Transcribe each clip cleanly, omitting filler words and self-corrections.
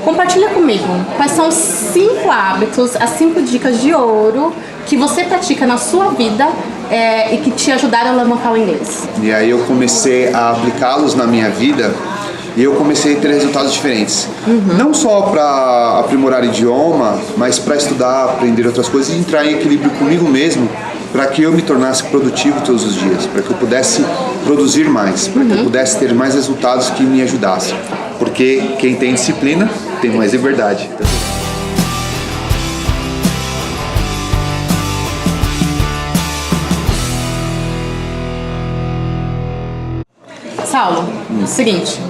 Compartilha comigo quais são os 5 hábitos, as 5 dicas de ouro que você pratica na sua vida e que te ajudaram a alavancar o inglês. E aí eu comecei a aplicá-los na minha vida e eu comecei a ter resultados diferentes. Não só para aprimorar idioma, mas para estudar, aprender outras coisas e entrar em equilíbrio comigo mesmo, para que eu me tornasse produtivo todos os dias, para que eu pudesse produzir mais, para que eu pudesse ter mais resultados que me ajudassem. Porque quem tem disciplina tem mais liberdade. Saulo, seguinte,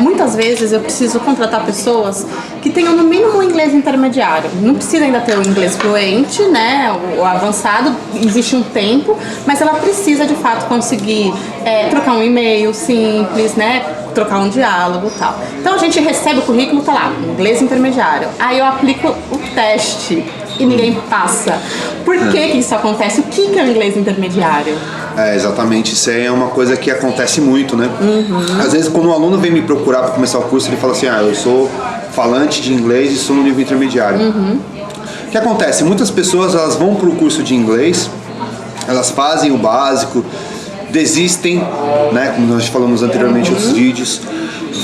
muitas vezes eu preciso contratar pessoas que tenham no mínimo um inglês intermediário. Não precisa ainda ter o inglês fluente, né, o avançado, existe um tempo, mas ela precisa de fato conseguir trocar um e-mail simples, né, trocar um diálogo e tal. Então a gente recebe o currículo, tá lá, inglês intermediário. Aí eu aplico o teste e ninguém passa. Por que isso acontece? O que é o inglês intermediário? Exatamente, isso aí é uma coisa que acontece muito, né? Às vezes quando um aluno vem me procurar para começar o curso, ele fala assim, eu sou falante de inglês e sou no nível intermediário. O que acontece? Muitas pessoas elas vão para o curso de inglês, elas fazem o básico, desistem, né? Como nós falamos anteriormente em outros vídeos,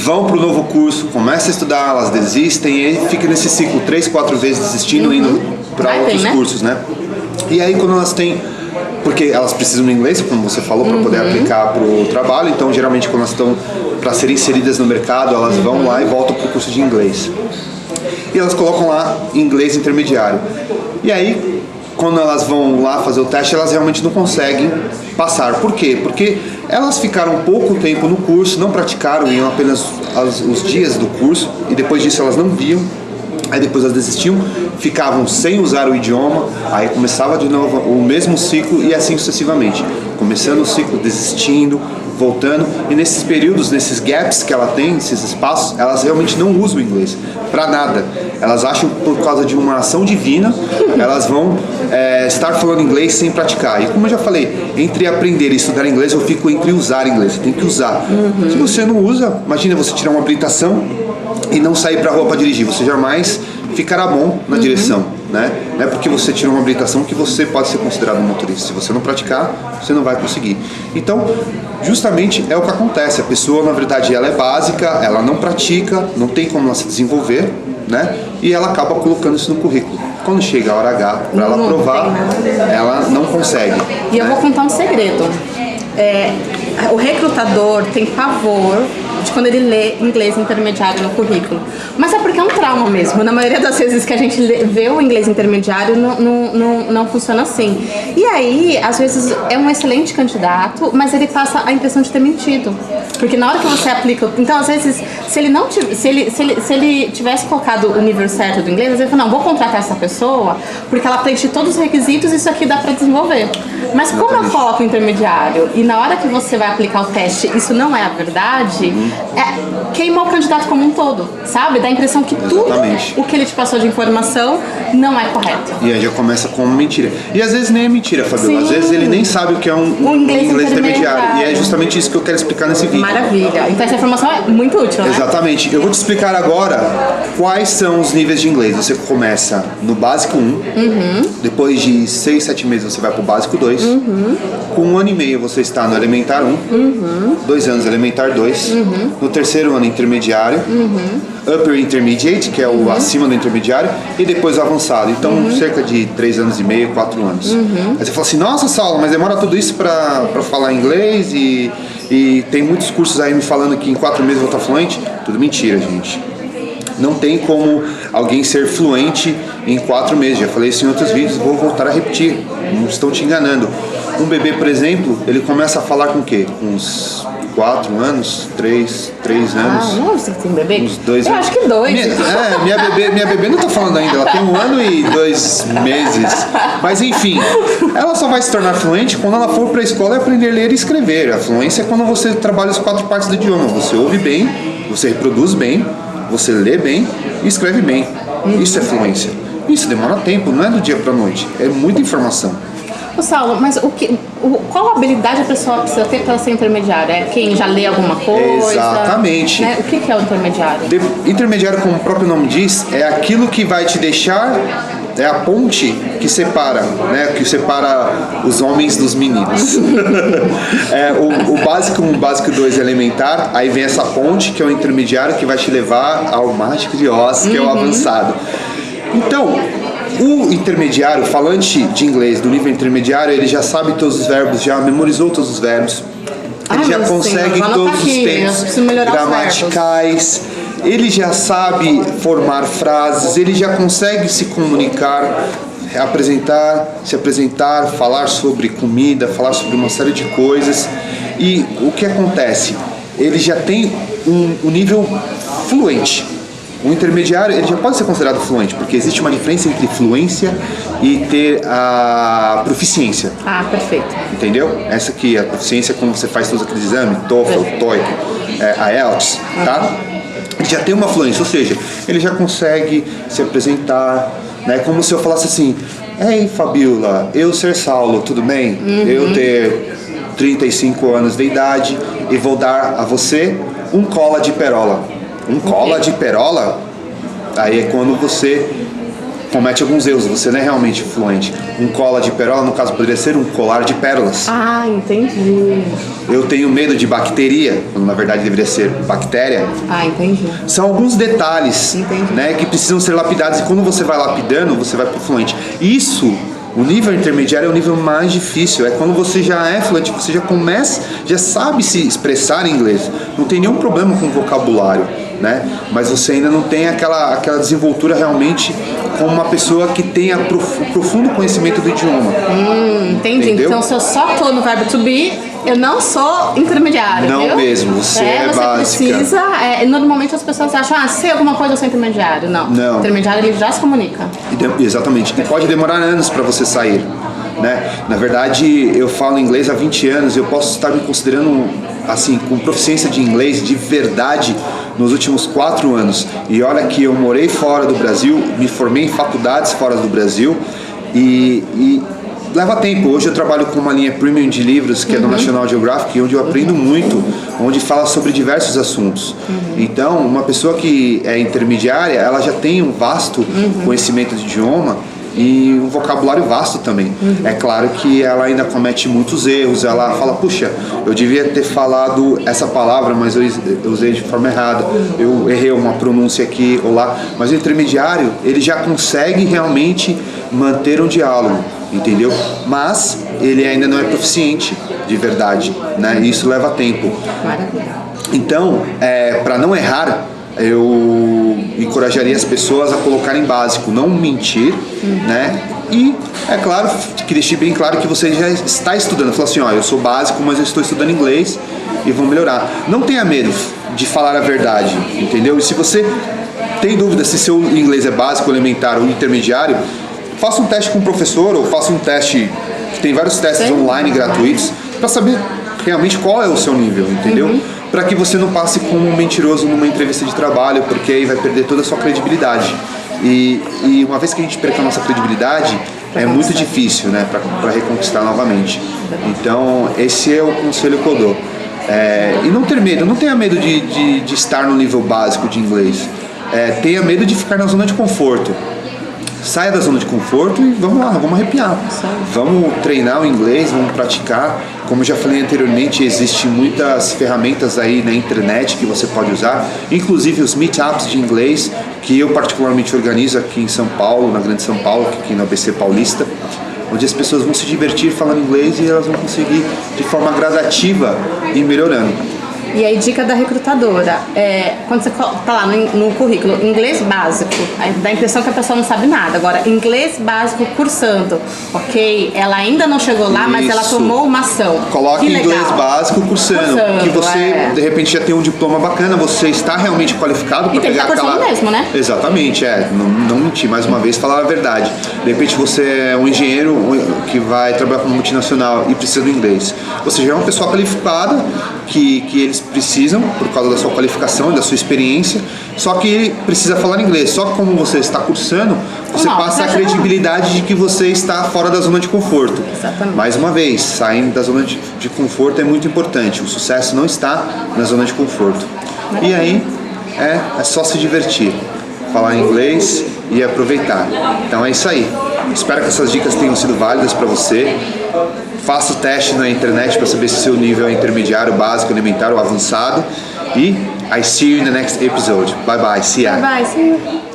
vão para o novo curso, começam a estudar, elas desistem e aí fica nesse ciclo 3, 4 vezes desistindo, indo para outros cursos, né? E aí quando elas têm, porque elas precisam do inglês, como você falou, para poder aplicar para o trabalho, então geralmente quando elas estão para serem inseridas no mercado, elas vão lá e voltam para o curso de inglês. E elas colocam lá inglês intermediário. E aí, quando elas vão lá fazer o teste, elas realmente não conseguem passar. Por quê? Porque elas ficaram pouco tempo no curso, não praticaram, iam apenas os dias do curso, e depois disso elas não viam. Aí depois elas desistiam, ficavam sem usar o idioma, aí começava de novo o mesmo ciclo e assim sucessivamente. Começando o ciclo, desistindo, voltando, e nesses períodos, nesses gaps que ela tem, esses espaços, elas realmente não usam o inglês para nada. Elas acham que por causa de uma ação divina, elas vão estar falando inglês sem praticar. E como eu já falei, entre aprender e estudar inglês, eu fico entre usar inglês, você tem que usar. Se você não usa, imagina você tirar uma habilitação e não sair para a rua para dirigir, você jamais ficará bom na direção, né? Não é porque você tirou uma habilitação que você pode ser considerado um motorista. Se você não praticar, você não vai conseguir. Então, justamente é o que acontece. A pessoa, na verdade, ela é básica, ela não pratica, não tem como ela se desenvolver, né? E ela acaba colocando isso no currículo. Quando chega a hora H para ela provar, ela não consegue. E eu vou contar um segredo. O recrutador tem pavor de quando ele lê inglês intermediário no currículo. Mas é porque é um trauma mesmo. Na maioria das vezes que a gente vê o inglês intermediário, não funciona assim. E aí, às vezes, é um excelente candidato, mas ele passa a impressão de ter mentido. Porque na hora que você aplica... Então, às vezes, se ele tivesse colocado o nível certo do inglês, ele fala, não, vou contratar essa pessoa porque ela preenche todos os requisitos e isso aqui dá pra desenvolver. Mas como eu coloco o intermediário e na hora que você vai aplicar o teste, isso não é a verdade, queima o candidato como um todo, sabe? Dá a impressão que tudo o que ele te passou de informação não é correto. E aí já começa com mentira. E às vezes nem é mentira, Fabiola. Às vezes ele nem sabe o que é um inglês intermediário. E é justamente isso que eu quero explicar nesse vídeo. Maravilha. Então essa informação é muito útil, né? Exatamente. Eu vou te explicar agora quais são os níveis de inglês. Você começa no básico 1, depois de 6, 7 meses você vai pro básico 2, com 1 ano e meio você está no elementar 1, 2 anos elementar 2, no terceiro ano intermediário, upper intermediate, que é o acima do intermediário, e depois o avançado. Então cerca de 3 anos e meio, 4 anos. Aí você fala assim, nossa Saulo, mas demora tudo isso pra falar inglês e tem muitos cursos aí me falando que em 4 meses eu vou estar fluente. Tudo mentira, gente. Não tem como alguém ser fluente em 4 meses. Já falei isso em outros vídeos, vou voltar a repetir. Não estão te enganando. Um bebê, por exemplo, ele começa a falar com o quê? Uns 4 anos, 3 anos. Não, você tem bebê? Uns 2 anos. Eu acho que 2. Minha bebê não tá falando ainda, ela tem 1 ano e 2 meses. Mas enfim, ela só vai se tornar fluente quando ela for para a escola e aprender a ler e escrever. A fluência é quando você trabalha as 4 partes do idioma. Você ouve bem, você reproduz bem, você lê bem e escreve bem. Isso é fluência. Isso demora tempo, não é do dia para a noite. É muita informação. Ô, Saulo, mas qual habilidade a pessoa precisa ter para ser intermediário? É quem já lê alguma coisa? Exatamente. Né? O que é o intermediário? Intermediário, como o próprio nome diz, é aquilo que vai te deixar, é a ponte que separa, né? Que separa os homens dos meninos. O básico 2 é elementar, aí vem essa ponte que é o intermediário que vai te levar ao mágico de Oz, que é o avançado. Então, o intermediário, falante de inglês do nível intermediário, ele já sabe todos os verbos, já memorizou todos os verbos, ele já consegue todos os tempos gramaticais, ele já sabe formar frases, ele já consegue se comunicar, se apresentar, falar sobre comida, falar sobre uma série de coisas. E o que acontece? Ele já tem um nível fluente. O intermediário, ele já pode ser considerado fluente, porque existe uma diferença entre fluência e ter a proficiência. Ah, perfeito. Entendeu? Essa aqui, a proficiência é quando você faz todos aqueles exames, TOEFL, TOEIC, IELTS, tá? Ele já tem uma fluência, ou seja, ele já consegue se apresentar, né? Como se eu falasse assim: ei, Fabiola, eu ser Saulo, tudo bem? Eu ter 35 anos de idade e vou dar a você um cola de perola. Um cola de perola, aí é quando você comete alguns erros, você não é realmente fluente. Um cola de perola, no caso, poderia ser um colar de pérolas. Ah, entendi. Eu tenho medo de bacteria, quando na verdade deveria ser bactéria. Ah, entendi. São alguns detalhes, né, que precisam ser lapidados, e quando você vai lapidando, você vai pro fluente. Isso, o nível intermediário é o nível mais difícil, é quando você já é fluente, você já começa, já sabe se expressar em inglês. Não tem nenhum problema com o vocabulário, né? Mas você ainda não tem aquela desenvoltura realmente como uma pessoa que tenha profundo conhecimento do idioma. Entendi. Entendeu? Então, se eu só tô no verbo to be, eu não sou intermediário, Não viu? mesmo, você é básica. Precisa, normalmente as pessoas acham, sei alguma coisa, eu sou intermediário. Não. O intermediário, ele já se comunica. Exatamente. E pode demorar anos para você sair, né? Na verdade, eu falo inglês há 20 anos, eu posso estar me considerando, assim, com proficiência de inglês de verdade nos últimos 4 anos. E olha que eu morei fora do Brasil, me formei em faculdades fora do Brasil e leva tempo. Hoje eu trabalho com uma linha premium de livros que é do National Geographic, onde eu aprendo muito, onde fala sobre diversos assuntos. Então, uma pessoa que é intermediária, ela já tem um vasto conhecimento de idioma e um vocabulário vasto também. É claro que ela ainda comete muitos erros, ela fala, puxa, eu devia ter falado essa palavra, mas eu usei de forma errada, eu errei uma pronúncia aqui ou lá. Mas o intermediário, ele já consegue realmente manter um diálogo, entendeu? Mas ele ainda não é proficiente de verdade, né? E isso leva tempo. Então, para não errar, eu encorajaria as pessoas a colocarem básico, não mentir, né? E é claro que deixe bem claro que você já está estudando. Fala assim, eu sou básico, mas eu estou estudando inglês e vou melhorar. Não tenha medo de falar a verdade, entendeu? E se você tem dúvida se seu inglês é básico, elementar ou intermediário, faça um teste com o professor ou faça um teste, que tem vários testes online gratuitos, para saber realmente qual é o seu nível, entendeu? Para que você não passe como um mentiroso numa entrevista de trabalho, porque aí vai perder toda a sua credibilidade. E uma vez que a gente perca a nossa credibilidade, é muito difícil, né, para reconquistar novamente. Então, esse é o conselho que eu dou. E não ter medo, não tenha medo de estar no nível básico de inglês. Tenha medo de ficar na zona de conforto. Saia da zona de conforto e vamos lá, vamos arrepiar. Vamos treinar o inglês, vamos praticar. Como eu já falei anteriormente, existem muitas ferramentas aí na internet que você pode usar, inclusive os meetups de inglês, que eu particularmente organizo aqui em São Paulo, na Grande São Paulo, aqui na ABC Paulista, onde as pessoas vão se divertir falando inglês e elas vão conseguir de forma gradativa ir melhorando. E aí, dica da recrutadora, quando você tá lá no currículo, inglês básico, aí dá a impressão que a pessoa não sabe nada. Agora, inglês básico cursando, ok? Ela ainda não chegou lá, mas ela tomou uma ação. Coloque inglês básico cursando, que você, de repente, já tem um diploma bacana, você está realmente qualificado para pegar aquela... cursando mesmo, né? Exatamente, não mentir, mais uma vez, falar a verdade. De repente, você é um engenheiro que vai trabalhar com uma multinacional e precisa do inglês. Você já é uma pessoa qualificada, que eles eles precisam, por causa da sua qualificação e da sua experiência, só que precisa falar inglês. Só que como você está cursando, você passa a credibilidade de que você está fora da zona de conforto. Exatamente. Mais uma vez, saindo da zona de conforto é muito importante. O sucesso não está na zona de conforto. E aí é só se divertir, falar inglês e aproveitar. Então é isso aí. Espero que essas dicas tenham sido válidas para você. Faça o teste na internet para saber se seu nível é intermediário, básico, elementar ou avançado. E I see you in the next episode. Bye bye. See ya. Bye, see you.